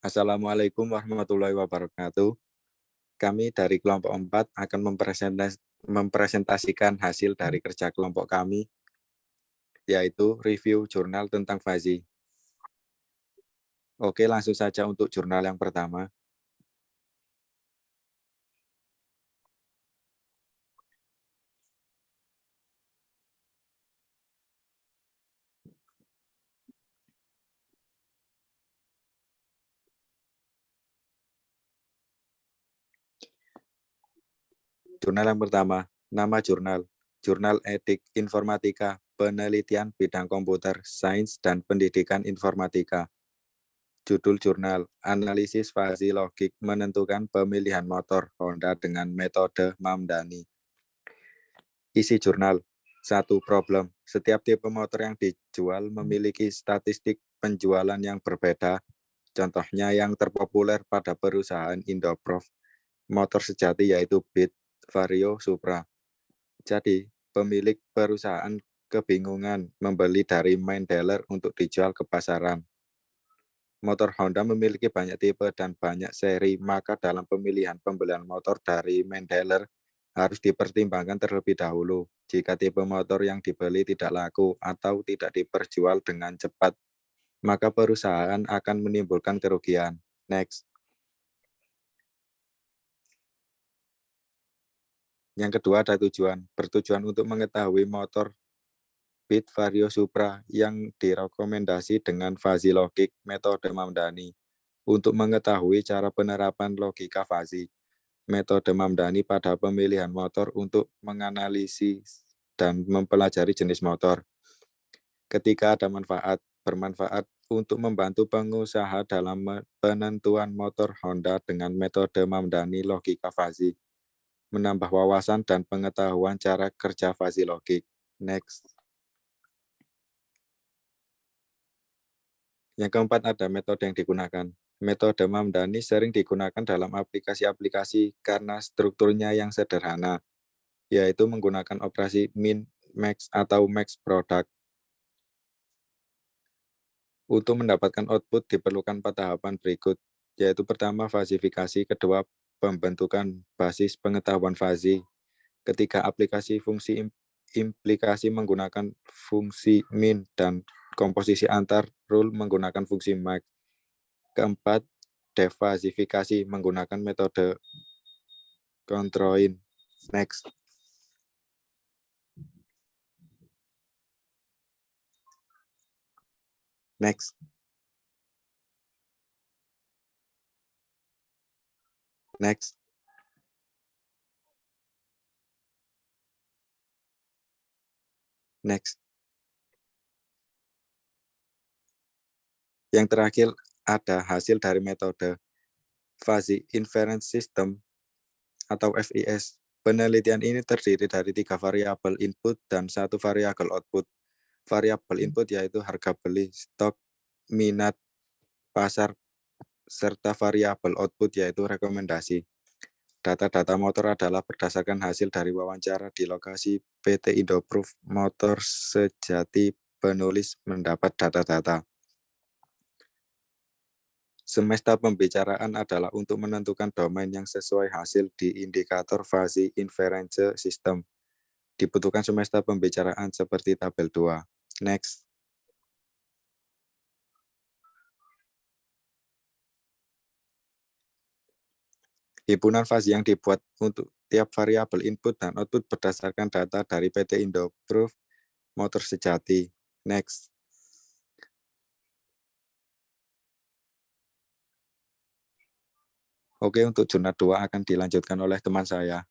Assalamualaikum warahmatullahi wabarakatuh. Kami dari kelompok 4 akan mempresentasikan hasil dari kerja kelompok kami, yaitu review jurnal tentang FASI. Oke, langsung saja untuk jurnal yang pertama. Jurnal yang pertama, nama jurnal, Jurnal Etik Informatika, Penelitian Bidang Komputer, Sains, dan Pendidikan Informatika. Judul jurnal, Analisis Fasi Logik Menentukan Pemilihan Motor Honda dengan Metode Mamdani. Isi jurnal, 1. Problem. Setiap tipe motor yang dijual memiliki statistik penjualan yang berbeda. Contohnya yang terpopuler pada perusahaan Indoprof, motor sejati yaitu Beat, Vario, Supra. Jadi, pemilik perusahaan kebingungan membeli dari main dealer untuk dijual ke pasaran. Motor Honda memiliki banyak tipe dan banyak seri, maka dalam pemilihan pembelian motor dari main dealer harus dipertimbangkan terlebih dahulu. Jika tipe motor yang dibeli tidak laku atau tidak diperjual dengan cepat, maka perusahaan akan menimbulkan kerugian. Next. Yang kedua ada tujuan. Bertujuan untuk mengetahui motor Beat, Vario, Supra yang direkomendasi dengan fasi logik metode Mamdani. Untuk mengetahui cara penerapan logika fasi, metode Mamdani pada pemilihan motor untuk menganalisis dan mempelajari jenis motor. Ketika ada bermanfaat untuk membantu pengusaha dalam penentuan motor Honda dengan metode Mamdani logika fasi, menambah wawasan dan pengetahuan cara kerja fasi logik. Next. Yang keempat ada metode yang digunakan. Metode Mamdani sering digunakan dalam aplikasi-aplikasi karena strukturnya yang sederhana, yaitu menggunakan operasi min, max, atau max product. Untuk mendapatkan output diperlukan 4 tahapan berikut, yaitu pertama fasifikasi, kedua pembentukan basis pengetahuan fasi, ketiga aplikasi fungsi implikasi menggunakan fungsi min dan komposisi antar rule menggunakan fungsi max. Keempat, defasifikasi menggunakan metode conjoin. Next. Next. Next. Next. Yang terakhir ada hasil dari metode Fuzzy Inference System atau FIS. Penelitian ini terdiri dari 3 variabel input dan 1 variabel output. Variabel input yaitu harga beli, stok, minat, pasar, serta variabel output yaitu rekomendasi. Data-data motor adalah berdasarkan hasil dari wawancara di lokasi PT Indoproof Motor Sejati. Penulis mendapat data-data. Semesta pembicaraan adalah untuk menentukan domain yang sesuai hasil di indikator fasi inference system. Dibutuhkan semesta pembicaraan seperti tabel 2. Next. Himpunan fasi yang dibuat untuk tiap variabel input dan output berdasarkan data dari PT Indoproof Motor Sejati. Next. Oke, untuk jurnal 2 akan dilanjutkan oleh teman saya.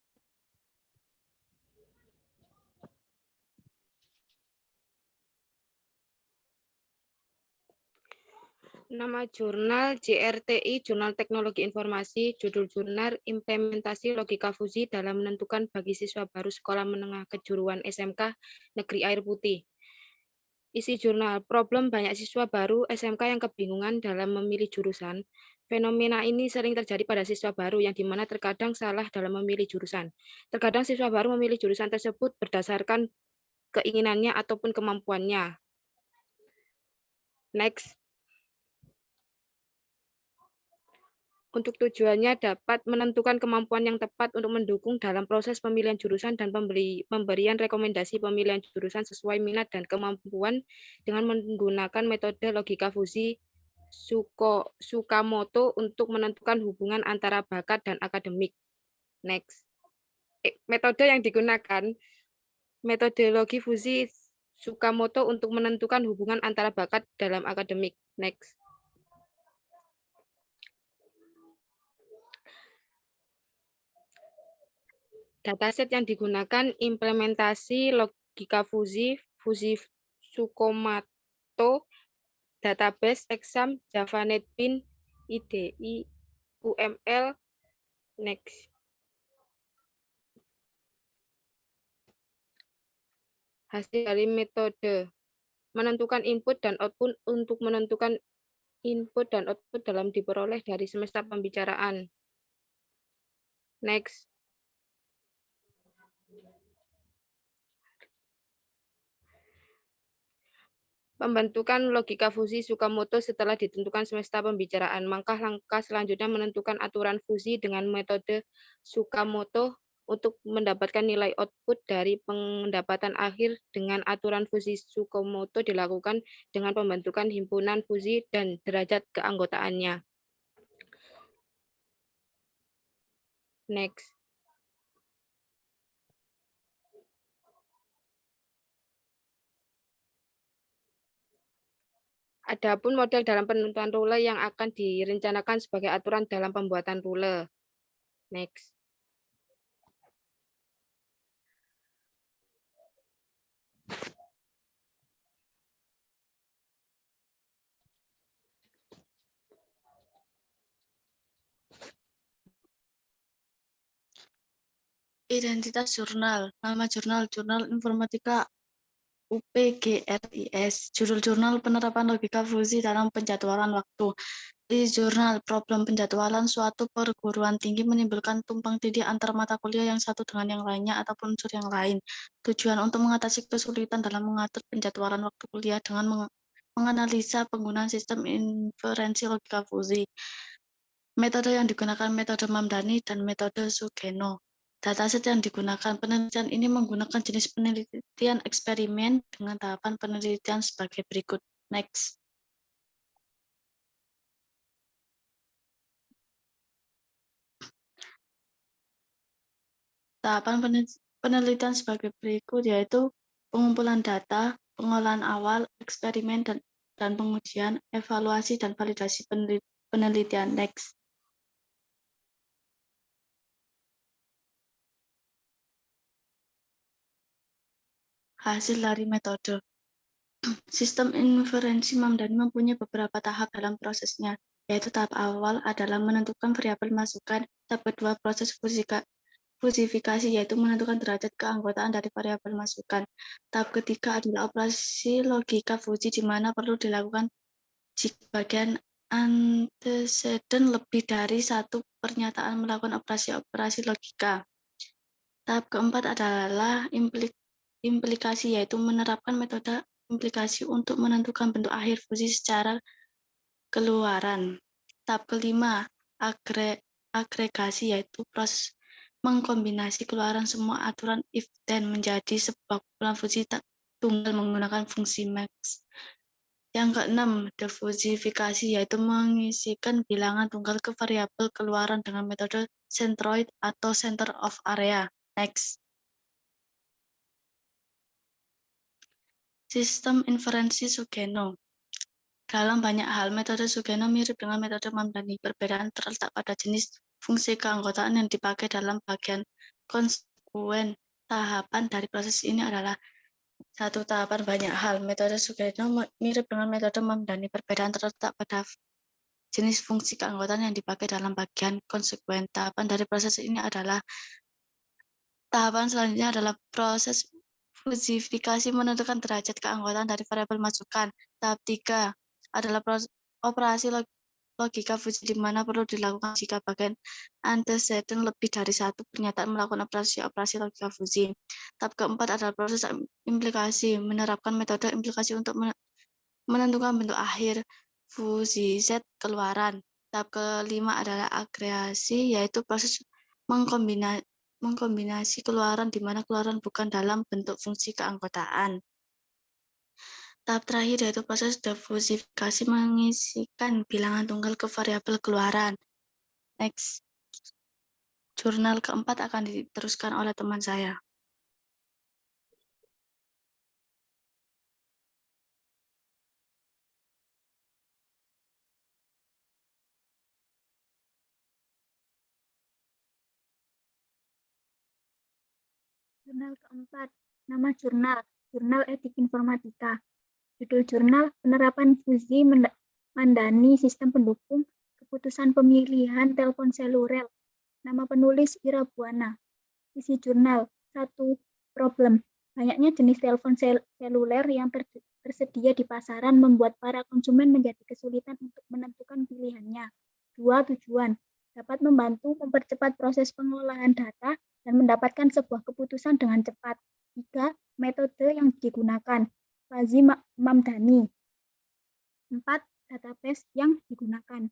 Nama jurnal JRTI, Jurnal Teknologi Informasi, judul jurnal Implementasi Logika Fusi dalam menentukan bagi siswa baru Sekolah Menengah Kejuruan SMK Negeri Air Putih. Isi jurnal, problem banyak siswa baru SMK yang kebingungan dalam memilih jurusan. Fenomena ini sering terjadi pada siswa baru yang dimana terkadang salah dalam memilih jurusan. Terkadang siswa baru memilih jurusan tersebut berdasarkan keinginannya ataupun kemampuannya. Next. Untuk tujuannya dapat menentukan kemampuan yang tepat untuk mendukung dalam proses pemilihan jurusan dan pemberian rekomendasi pemilihan jurusan sesuai minat dan kemampuan dengan menggunakan metode logika fusi Tsukamoto untuk menentukan hubungan antara bakat dan akademik. Next. Metode yang digunakan, metodologi fusi Tsukamoto untuk menentukan hubungan antara bakat dalam akademik. Next. Dataset yang digunakan implementasi logika fusi Tsukamoto, database exam, Java NetBeans, IDE, UML, next. Hasil dari metode menentukan input dan output untuk menentukan input dan output dalam diperoleh dari semesta pembicaraan. Next. Pembentukan logika fusi Tsukamoto setelah ditentukan semesta pembicaraan. Langkah selanjutnya menentukan aturan fusi dengan metode Tsukamoto untuk mendapatkan nilai output dari pendapatan akhir dengan aturan fusi Tsukamoto dilakukan dengan pembentukan himpunan fusi dan derajat keanggotaannya. Next. Adapun model dalam penentuan rule yang akan direncanakan sebagai aturan dalam pembuatan rule. Next. Identitas jurnal, nama jurnal, Jurnal Informatika UPGRIS, judul jurnal penerapan logika fusi dalam penjadwalan waktu. Di jurnal, problem penjadwalan suatu perguruan tinggi menimbulkan tumpang tindih antar mata kuliah yang satu dengan yang lainnya ataupun unsur yang lain. Tujuan untuk mengatasi kesulitan dalam mengatur penjadwalan waktu kuliah dengan menganalisa penggunaan sistem inferensi logika fusi. Metode yang digunakan metode Mamdani dan metode Sugeno. Dataset yang digunakan penelitian ini menggunakan jenis penelitian eksperimen dengan tahapan penelitian sebagai berikut. Next. Tahapan penelitian sebagai berikut yaitu pengumpulan data, pengolahan awal, eksperimen, dan pengujian, evaluasi, dan validasi penelitian. Next. Hasil dari metode. Sistem inferensi Mamdani mempunyai beberapa tahap dalam prosesnya, yaitu tahap awal adalah menentukan variabel masukan, tahap kedua proses fusifikasi, yaitu menentukan derajat keanggotaan dari variabel masukan. Tahap ketiga adalah operasi logika fusi, di mana perlu dilakukan jika bagian anteseden lebih dari satu pernyataan melakukan operasi logika. Tahap keempat adalah implikasi, yaitu menerapkan metode implikasi untuk menentukan bentuk akhir fusi secara keluaran. Tahap kelima, agregasi, yaitu proses mengkombinasi keluaran semua aturan if then menjadi sebuah kumpulan fusi tunggal menggunakan fungsi max. Yang keenam, defusifikasi, yaitu mengisikan bilangan tunggal ke variabel keluaran dengan metode centroid atau center of area. Next. Sistem inferensi Sugeno. Dalam banyak hal, metode Sugeno mirip dengan metode Mamdani. Perbedaan terletak pada jenis fungsi keanggotaan yang dipakai dalam bagian konsekuen. Tahapan dari proses ini adalah satu tahapan banyak hal. Metode Sugeno mirip dengan metode Mamdani. Perbedaan terletak pada jenis fungsi keanggotaan yang dipakai dalam bagian konsekuen. Tahapan dari proses ini adalah tahapan selanjutnya adalah proses fusifikasi menentukan derajat keanggotaan dari variabel masukan. Tahap 3 adalah operasi logika fusi di mana perlu dilakukan jika bagian anteseden lebih dari satu pernyataan melakukan operasi logika fusi. Tahap keempat adalah proses implikasi, menerapkan metode implikasi untuk menentukan bentuk akhir fusi Z keluaran. Tahap kelima adalah agregasi, yaitu proses mengkombinasi keluaran di mana keluaran bukan dalam bentuk fungsi keanggotaan. Tahap terakhir yaitu proses diversifikasi mengisikan bilangan tunggal ke variabel keluaran. Next. Jurnal keempat akan diteruskan oleh teman saya. Jurnal keempat, nama jurnal, Jurnal Etik Informatika. Judul jurnal, penerapan fusi mandani sistem pendukung keputusan pemilihan telepon seluler. Nama penulis Ira Buana. Isi jurnal, 1. Problem. Banyaknya jenis telepon seluler yang tersedia di pasaran membuat para konsumen menjadi kesulitan untuk menentukan pilihannya. 2. Tujuan. Dapat membantu mempercepat proses pengolahan data dan mendapatkan sebuah keputusan dengan cepat. 3. Metode yang digunakan. Fuzzy Mamdani. 4. Database yang digunakan.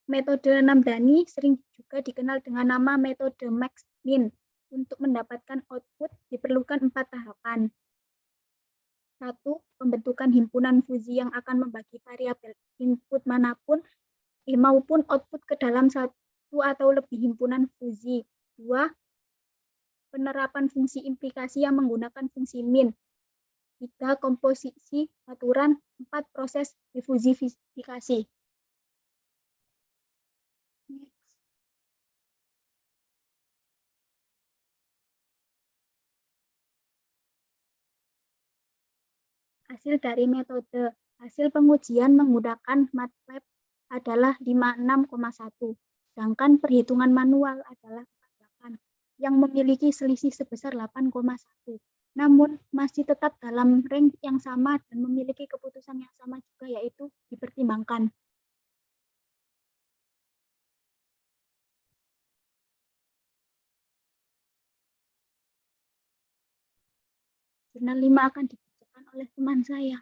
Metode Mamdani sering juga dikenal dengan nama metode max-min. Untuk mendapatkan output diperlukan 4 tahapan. 1. Pembentukan himpunan fusi yang akan membagi variabel input manapun maupun output ke dalam satu atau lebih himpunan fusi. 2. Penerapan fungsi implikasi yang menggunakan fungsi min. 3. Komposisi aturan. 4. Proses difusifikasi. Hasil dari metode. Hasil pengujian menggunakan MATLAB adalah 56,1, sedangkan perhitungan manual adalah 48, yang memiliki selisih sebesar 8,1. Namun, masih tetap dalam range yang sama dan memiliki keputusan yang sama juga, yaitu dipertimbangkan. Jurnal 5 akan dibacakan oleh teman saya.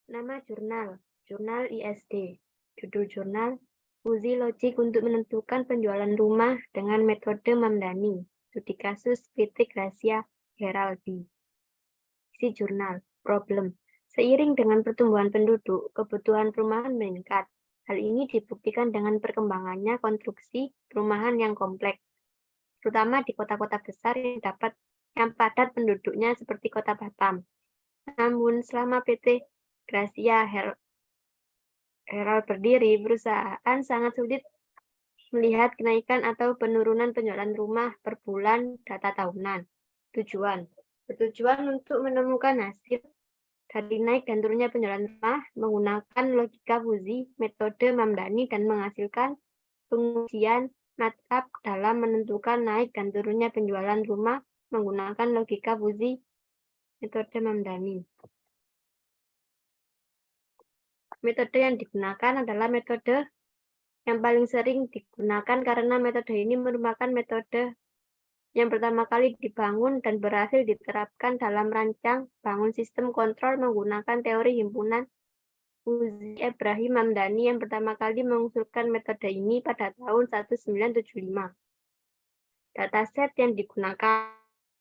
Nama jurnal, Jurnal ISD. Judul jurnal, Uji logik untuk menentukan penjualan rumah dengan metode Mamdani. Studi kasus kritik rahasia Heraldi. Isi jurnal, problem. Seiring dengan pertumbuhan penduduk, kebutuhan perumahan meningkat. Hal ini dibuktikan dengan perkembangannya konstruksi perumahan yang kompleks, terutama di kota-kota besar yang padat penduduknya seperti kota Batam. Namun, selama PT Gracia Herald berdiri, perusahaan sangat sulit melihat kenaikan atau penurunan penjualan rumah per bulan data tahunan. Tujuan. Bertujuan untuk menemukan hasil dari naik dan turunnya penjualan rumah menggunakan logika fusi, metode Mamdani, dan menghasilkan pengujian MATLAB dalam menentukan naik dan turunnya penjualan rumah menggunakan logika fusi, metode Mamdani. Metode yang digunakan adalah metode yang paling sering digunakan karena metode ini merupakan metode yang pertama kali dibangun dan berhasil diterapkan dalam rancang bangun sistem kontrol menggunakan teori himpunan Uzi Ibrahim Mamdani yang pertama kali mengusulkan metode ini pada tahun 1975. Dataset yang digunakan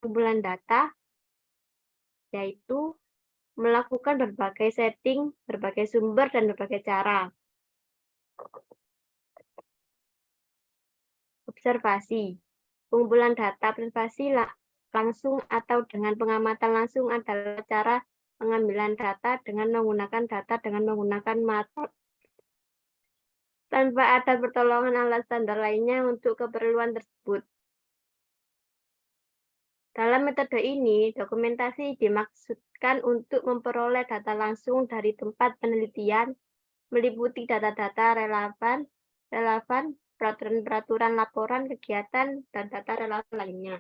kumpulan data yaitu melakukan berbagai setting, berbagai sumber, dan berbagai cara. Observasi. Pengumpulan data observasi langsung atau dengan pengamatan langsung adalah cara pengambilan data dengan menggunakan data dengan menggunakan MATLAB tanpa ada pertolongan alat standar lainnya untuk keperluan tersebut. Dalam metode ini, dokumentasi dimaksudkan untuk memperoleh data langsung dari tempat penelitian, meliputi data-data relevan, peraturan-peraturan laporan, kegiatan, dan data relevan lainnya.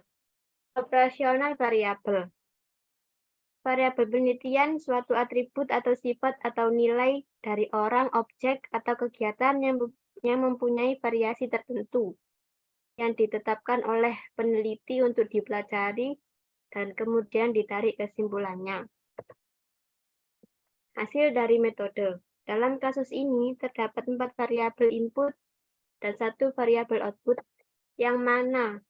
Operasional variabel. Variabel penelitian suatu atribut atau sifat atau nilai dari orang, objek, atau kegiatan yang mempunyai variasi tertentu yang ditetapkan oleh peneliti untuk dipelajari dan kemudian ditarik kesimpulannya. Hasil dari metode. Dalam kasus ini, terdapat 4 variabel input dan 1 variabel output, yang mana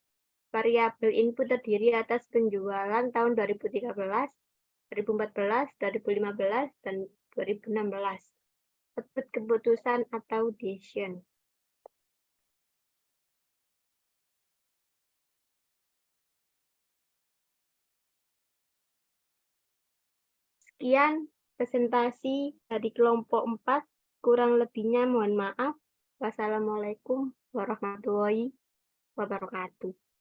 variabel input terdiri atas penjualan tahun 2013, 2014, 2015, dan 2016. Output keputusan atau decision. Sekian presentasi dari kelompok 4, kurang lebihnya mohon maaf. Wassalamualaikum warahmatullahi wabarakatuh.